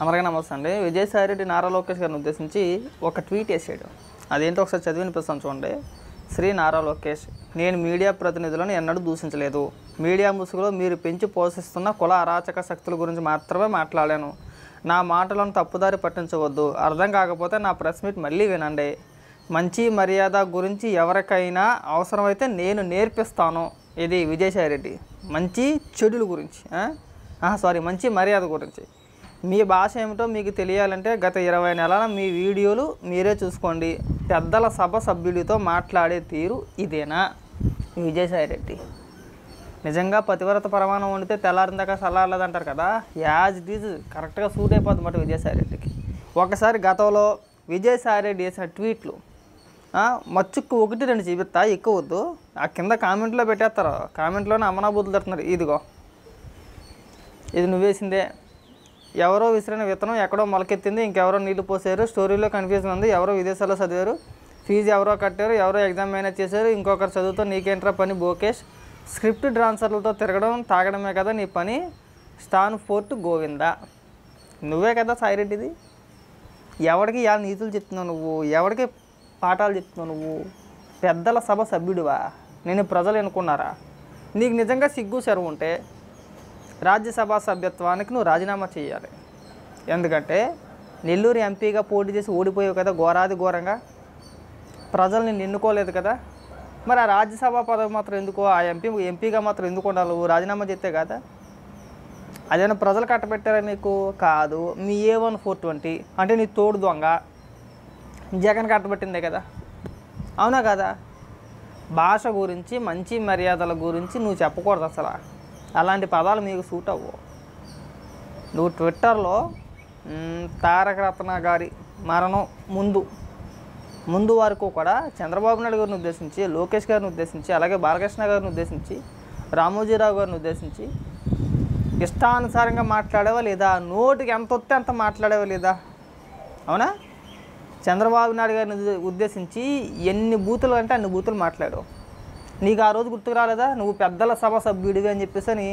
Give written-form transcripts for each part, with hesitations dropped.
అందరికీ నమస్తే అండి. విజయసాయి రెడ్డి నారా లోకేష్ గారిని ఉద్దేశించి ఒక ట్వీట్ వేసాడు. అదేంటో ఒకసారి చదివి వినిపిస్తాను చూడండి. శ్రీ నారా లోకేష్, నేను మీడియా ప్రతినిధులను ఎన్నడూ దూషించలేదు. మీడియా ముసుగులో మీరు పెంచి పోషిస్తున్న కుల అరాచక శక్తుల గురించి మాత్రమే మాట్లాడాను. నా మాటలను తప్పుదారి పట్టించవద్దు. అర్థం కాకపోతే నా ప్రెస్ మీట్ మళ్ళీ వినండి. మంచి మర్యాద గురించి ఎవరికైనా అవసరమైతే నేను నేర్పిస్తాను. ఇది విజయసాయి రెడ్డి. మంచి చెడుల గురించి మంచి మర్యాద గురించి. మీ భాష ఏమిటో మీకు తెలియాలంటే గత 20 నెలల మీ వీడియోలు మీరే చూసుకోండి. పెద్దల సభ సభ్యుడితో మాట్లాడే తీరు ఇదేనా? విజయసాయి రెడ్డి నిజంగా పతివ్రత పరమాణం వండితే తెల్లారిందాక చల్లారలేదంటారు కదా, యాజ్ ఇట్ ఈజ్ కరెక్ట్గా సూట్ అయిపోతుంది అన్నమాట విజయసాయి రెడ్డికి. ఒకసారి గతంలో విజయసాయి రెడ్డి వేసిన ట్వీట్లు మచ్చుక్కు 1-2 చూపిస్తా, ఎక్కువ వద్దు. ఆ కింద కామెంట్లో పెట్టేస్తారు. కామెంట్లోనే అమ్మనాబూతులు తడుతున్నారు. ఇదిగో ఇది నువ్వేసిందే, ఎవరో విసిరిన విత్తనం ఎక్కడో మొలకెత్తింది, ఇంకెవరో నీళ్లు పోసారు, స్టోరీలో కన్ఫ్యూజన్ ఉంది, ఎవరో విదేశాల్లో చదివారు, ఫీజు ఎవరో కట్టారు, ఎవరో ఎగ్జామ్ మేనేజ్ చేశారు, ఇంకొకరు చదువుతో నీకేంట్రా పని బోకేష్, స్క్రిప్ట్ ట్రాన్స్ఫర్లతో తిరగడం తాగడమే కదా నీ పని, స్టాన్ఫోర్డ్ గోవిందా. నువ్వే కదా సాయిరెడ్డిది. ఎవరికి ఇలా నీతులు చెప్తున్నావు నువ్వు? ఎవరికి పాఠాలు చెప్తున్నావు నువ్వు? పెద్దల సభ సభ్యుడివా? నేను ప్రజలు ఎన్నుకున్నారా? నీకు నిజంగా సిగ్గు సెరవు ఉంటే రాజ్యసభ సభ్యత్వానికి నువ్వు రాజీనామా చేయాలి. ఎందుకంటే నెల్లూరు ఎంపీగా పోటీ చేసి ఓడిపోయావు కదా, ఘోరాది ఘోరంగా. ప్రజలు నిన్ను ఎన్నుకోలేదు కదా, మరి ఆ రాజ్యసభ పదవి మాత్రం ఎందుకో, ఆ ఎంపీగా మాత్రం ఎందుకు ఉండాలి? నువ్వు రాజీనామా చేస్తే కదా. అదేనా ప్రజలు కట్టబెట్టారా నీకు? కాదు. మీ A1 420 అంటే నీ తోడు దొంగ జగన్ కట్టబెట్టిందే కదా, అవునా కదా? భాష గురించి మంచి మర్యాదల గురించి నువ్వు చెప్పకూడదు అసలు. అలాంటి పదాలు మీకు సూట్ అవ్వవు. నువ్వు ట్విట్టర్లో తారక రత్న గారి మరణం ముందు వరకు కూడా చంద్రబాబు నాయుడు గారిని ఉద్దేశించి, లోకేష్ గారిని ఉద్దేశించి, అలాగే బాలకృష్ణ గారిని ఉద్దేశించి, రామోజీరావు గారిని ఉద్దేశించి ఇష్టానుసారంగా మాట్లాడేవా లేదా? నోటికి ఎంత వస్తే అంత మాట్లాడేవా లేదా? అవునా? చంద్రబాబు నాయుడు గారిని ఉద్దేశించి ఎన్ని బూతులు అంటే అన్ని బూతులు మాట్లాడావు. నీకు ఆ రోజు గుర్తుకు రాలేదా? నువ్వు పెద్దల సభ సభ్యుడివి అని చెప్పేసి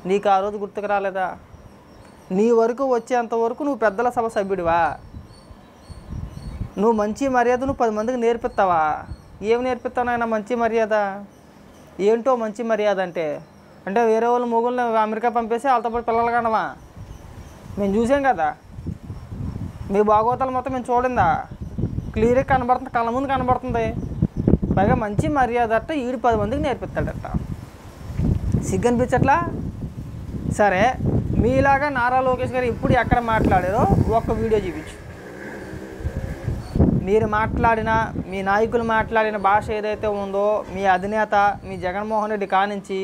నీకు ఆ రోజు గుర్తుకు రాలేదా? నీ వరకు వచ్చేంతవరకు నువ్వు పెద్దల సభ సభ్యుడివా? నువ్వు మంచి మర్యాదను 10 మందికి నేర్పిస్తావా? ఏమి నేర్పిస్తావు నాయన మంచి మర్యాద? ఏంటో మంచి మర్యాద అంటే వేరే వాళ్ళు మొగుళ్ళని అమెరికా పంపేసి వాళ్ళతో పాటు పిల్లలు కనవా? మేము చూసాం కదా, మీ భాగవతాలు మొత్తం మేము చూడిందా? క్లియర్గా కనబడుతుంది, కళ్ళ ముందు కనబడుతుంది. పైగా మంచి మర్యాద అట్ట 10 మందికి నేర్పిస్తాడట. సిగ్గు అనిపించట్లా? సరే, మీలాగా నారా లోకేష్ గారు ఇప్పుడు ఎక్కడ మాట్లాడారో ఒక్క వీడియో చూపించు. మీరు మాట్లాడిన, మీ నాయకులు మాట్లాడిన భాష ఏదైతే ఉందో, మీ అధినేత మీ జగన్మోహన్ రెడ్డి కానించి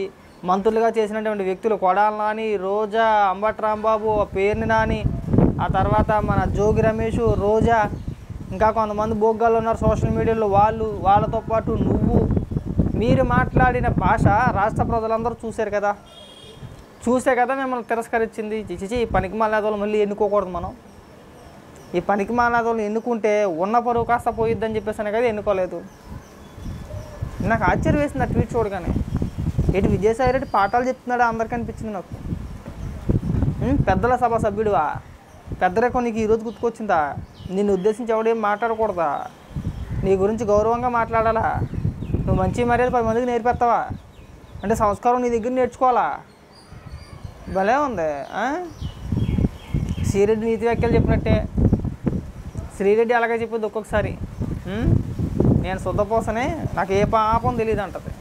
మంత్రులుగా చేసినటువంటి వ్యక్తులు కొడాల నాని, రోజా, అంబటి రాంబాబు, పేర్ని నాని, ఆ తర్వాత మన జోగి రమేష్, రోజా, ఇంకా కొంతమంది బోగ్గాళ్ళు ఉన్నారు సోషల్ మీడియాలో, వాళ్ళతో పాటు మీరు మాట్లాడిన భాష రాష్ట్ర ప్రజలందరూ చూసే కదా మిమ్మల్ని తిరస్కరించింది. ఈ పనికి మాలాదోళ్ళు మళ్ళీ ఎన్నుకోకూడదు మనం. ఈ పనికి మాలాదోళ్ళు ఎన్నుకుంటే ఉన్న పరువు కాస్త పోయిద్దని చెప్పేసాను కదా ఎన్నుకోలేదు. నాకు ఆశ్చర్యం వేసింది ఆ ట్వీట్ చూడగానే. ఏంటి విజయసాయి రెడ్డి పాఠాలు చెప్తున్నాడా అందరికీ అనిపించింది నాకు. పెద్దల సభ సభ్యుడివా? పెద్దరికం నీకు ఈరోజు గుర్తుకొచ్చిందా? నిన్ను ఉద్దేశించి ఎవడేం మాట్లాడకూడదా? నీ గురించి గౌరవంగా మాట్లాడాలా? నువ్వు మంచి మర్యాద 10 మందికి నేర్పెత్తావా? అంటే సంస్కారం నీ దగ్గర నేర్చుకోవాలా? భలే ఉంది. శ్రీరెడ్డి నీతి వ్యాఖ్యలు చెప్పినట్టే. శ్రీరెడ్డి అలాగే చెప్పేది ఒక్కొక్కసారి. నేను శుద్ధపోసనే, నాకు ఏ పాపం తెలియదు అంటది.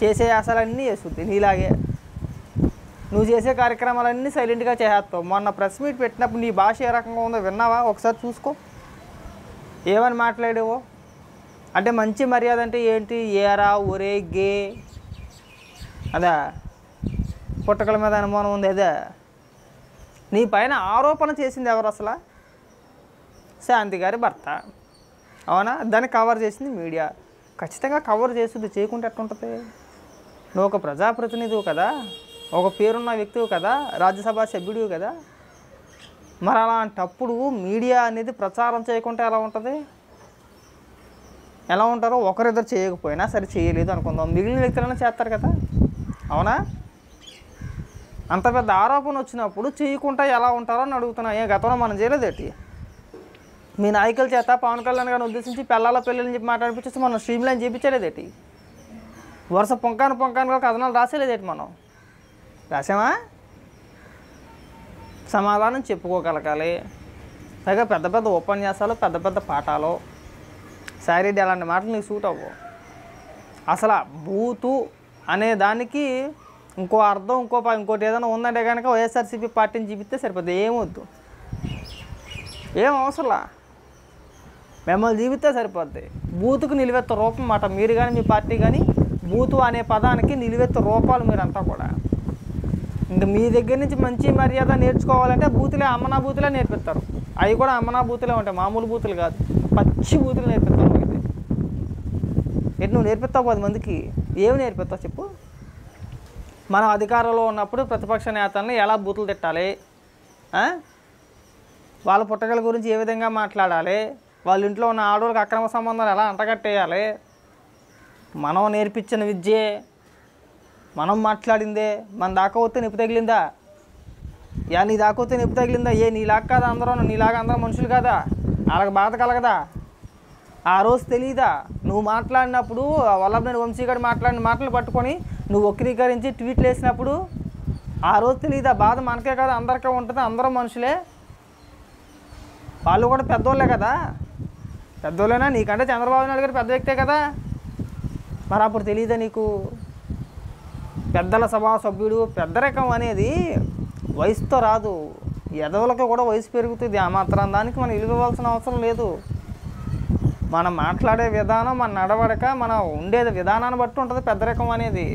చేసే ఆశలన్నీ చేస్తుంది నీలాగే. నువ్వు చేసే కార్యక్రమాలన్నీ సైలెంట్గా చేసేస్తావు. మొన్న ప్రెస్ మీట్ పెట్టినప్పుడు నీ భాష ఏ రకంగా ఉందో విన్నావా? ఒకసారి చూసుకో. ఏమని మాట్లాడేవో. అంటే మంచి మర్యాద అంటే ఏంటి? ఏరా, ఒరే, గే, అదా? పుట్టకల మీద అనుమానం ఉంది అదే? నీ పైన ఆరోపణ చేసింది ఎవరు అసలు? శాంతి గారి భర్త, అవునా? దాన్ని కవర్ చేసింది మీడియా. ఖచ్చితంగా కవర్ చేస్తుంది, చేయకుంటే ఎట్లుంటుంది? నువ్వు ఒక ప్రజాప్రతినిధివు కదా, ఒక పేరున్న వ్యక్తివి కదా, రాజ్యసభ సభ్యుడివి కదా. మరి అలాంటప్పుడు మీడియా అనేది ప్రచారం చేయకుంటే ఎలా ఉంటుంది? ఎలా ఉంటారో? ఒకరిద్దరు చేయకపోయినా సరే, చేయలేదు అనుకుందాం, మిగిలిన వ్యక్తులైనా చేస్తారు కదా, అవునా? అంత పెద్ద ఆరోపణ వచ్చినప్పుడు చేయకుండా ఎలా ఉంటారో అని అడుగుతున్నా. ఏ గతంలో మనం చేయలేదేంటి? మీ నాయకుల చేత పవన్ కళ్యాణ్ గారిని ఉద్దేశించి పెళ్ళాల పెళ్ళని చెప్పి మాట్లాడిపించేసి మనం స్ట్రీమ్ లైన్ చేయించలేదేంటి? వరుస పొంకానుగా కథనాలు రాసేలేదేంటి? మనం రాసామా? సమాధానం చెప్పుకోగలగాలి. పైగా పెద్ద పెద్ద ఉపన్యాసాలు, పెద్ద పెద్ద పాఠాలు. సాయిరెడ్డి అలాంటి మాటలు నీకు సూట్ అవ్వవు. అసలు బూతు అనే దానికి ఇంకో అర్థం, ఇంకోటి ఏదైనా ఉందంటే కనుక వైఎస్ఆర్సీపీ పార్టీని చూపిస్తే సరిపోద్ది. ఏమొద్దు, ఏం అవసరంలా, మిమ్మల్ని జీవితే సరిపోద్ది. బూతుకు నిలువెత్త రూపం మాట మీరు కానీ మీ పార్టీ కానీ. బూతు అనే పదానికి నిలువెత్త రూపాలు మీరంతా కూడా. ఇంకా మీ దగ్గర నుంచి మంచి మర్యాద నేర్చుకోవాలంటే బూతులే, అమ్మనా బూతులే నేర్పిస్తారు. అవి కూడా అమ్మనా బూతులే ఉంటాయి, మామూలు బూతులు కాదు, పచ్చి బూతులు నేర్పిస్తావు. అయితే ఎటు నువ్వు నేర్పిస్తావు 10 మందికి? ఏమి నేర్పిస్తావు చెప్పు? మనం అధికారంలో ఉన్నప్పుడు ప్రతిపక్ష నేతలను ఎలా బూతులు తిట్టాలి, వాళ్ళ పుట్టగల గురించి ఏ విధంగా మాట్లాడాలి, వాళ్ళ ఇంట్లో ఉన్న ఆడవాళ్ళకి అక్రమ సంబంధాలు ఎలా అంటగట్టేయాలి, మనం నేర్పించిన విద్యే, మనం మాట్లాడిందే. మన దాకా వస్తే నొప్పి తగిలిందా? నీ దాకా వస్తే నొప్పి తగిలిందా? నీలాగా కాదా అందరూ? నీలాగా అందరూ మనుషులు కాదా? వాళ్ళకి బాధ కలగదా? ఆ రోజు తెలియదా? నువ్వు మాట్లాడినప్పుడు వల్లభనేని వంశీ గారు మాట్లాడిన మాటలు పట్టుకొని నువ్వు వక్రీకరించి ట్వీట్లు వేసినప్పుడు ఆ రోజు తెలియదా? బాధ మనకే కదా, అందరికీ ఉంటుంది. అందరూ మనుషులే, వాళ్ళు కూడా పెద్దోళ్ళే కదా. పెద్దోళ్ళేనా? నీకంటే చంద్రబాబు నాయుడు గారు పెద్ద వ్యక్తే కదా. మరి అప్పుడు తెలియదా నీకు? పెద్దల సభా సభ్యుడు, పెద్దరికం అనేది వయసుతో రాదు, ఎదవులకి కూడా వయసు పెరుగుతుంది. ఆ మాత్రం దానికి మనం ఇవ్వాల్సిన అవసరం లేదు. మనం మాట్లాడే విధానం, మన నడవడిక, మనం ఉండేది విధానాన్ని బట్టి ఉంటుంది పెద్దరికం అనేది.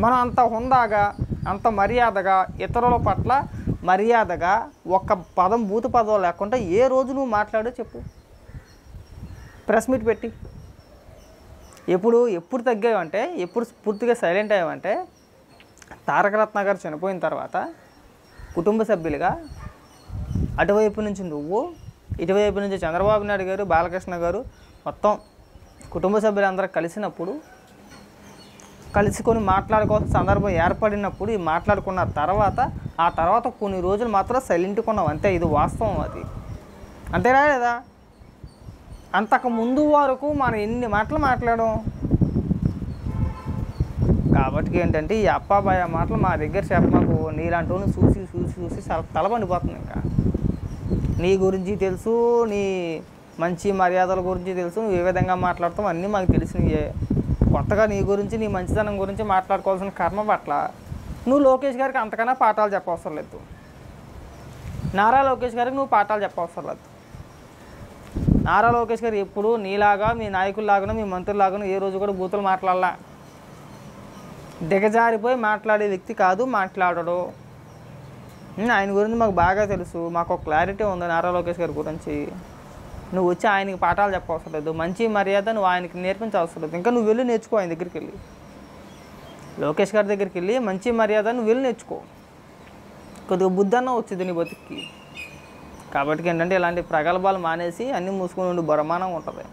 మనం అంత హుందాగా, అంత మర్యాదగా, ఇతరుల పట్ల మర్యాదగా ఒక్క పదం బూతు పదం లేకుండా ఏ రోజు నువ్వు మాట్లాడో చెప్పు, ప్రెస్ మీట్ పెట్టి. ఎప్పుడు తగ్గావంటే, ఎప్పుడు పూర్తిగా సైలెంట్ అయ్యావంటే, తారకరత్న గారు చనిపోయిన తర్వాత కుటుంబ సభ్యులుగా అటువైపు నుంచి నువ్వు, ఇటువైపు నుంచి చంద్రబాబు నాయుడు గారు, బాలకృష్ణ గారు, మొత్తం కుటుంబ సభ్యులందరూ కలిసినప్పుడు, కలుసుకొని మాట్లాడుకోవాల్సిన సందర్భం ఏర్పడినప్పుడు మాట్లాడుకున్న తర్వాత, ఆ తర్వాత కొన్ని రోజులు మాత్రం సైలెంట్గా ఉన్నావు అంతే. ఇది వాస్తవం, అది అంతేనా లేదా? అంతకు ముందు వరకు మనం ఎన్ని మాటలు మాట్లాడాం. కాబట్టి ఏంటంటే ఈ అప్పాబాయ మాటలు మా దగ్గర చెప్పమాకు. నీలాంటి వాళ్ళని చూసి తలబండిపోతుంది. ఇంకా నీ గురించి తెలుసు, నీ మంచి మర్యాదల గురించి తెలుసు, నువ్వు ఏ విధంగా మాట్లాడతావు అన్నీ మాకు తెలిసినవే. కొత్తగా నీ గురించి, నీ మంచితనం గురించి మాట్లాడుకోవాల్సిన కర్మ పట్ల నువ్వు లోకేష్ గారికి అంతకన్నా పాఠాలు చెప్పవసరం లేదు. నారా లోకేష్ గారికి నువ్వు పాఠాలు చెప్పవసరం లేదు. నారా లోకేష్ గారు ఎప్పుడు నీలాగా, మీ నాయకుల్లాగానో, మీ మంత్రులాగానో ఏ రోజు కూడా బూతులు మాట్లాడాల, దిగజారిపోయి మాట్లాడే వ్యక్తి కాదు, మాట్లాడడు. ఆయన గురించి మాకు బాగా తెలుసు, మాకు ఒక క్లారిటీ ఉంది నారా లోకేష్ గారి గురించి. నువ్వు వచ్చి ఆయనకి పాఠాలు చెప్పవసరం లేదు, మంచి మర్యాద నువ్వు ఆయనకి నేర్పించవసరం లేదు. ఇంకా నువ్వు వెళ్ళి నేర్చుకో, ఆయన దగ్గరికి వెళ్ళి, లోకేష్ గారి దగ్గరికి వెళ్ళి మంచి మర్యాద నువ్వు వెళ్ళి నేర్చుకో. కొద్దిగా బుద్ధన్న వచ్చింది నీ బతుక్కి. కాబట్టి ఏంటంటే ఇలాంటి ప్రగల్భాలు మానేసి అన్నీ మూసుకొని ఉండి బ్రహ్మాండంగా ఉంటుంది.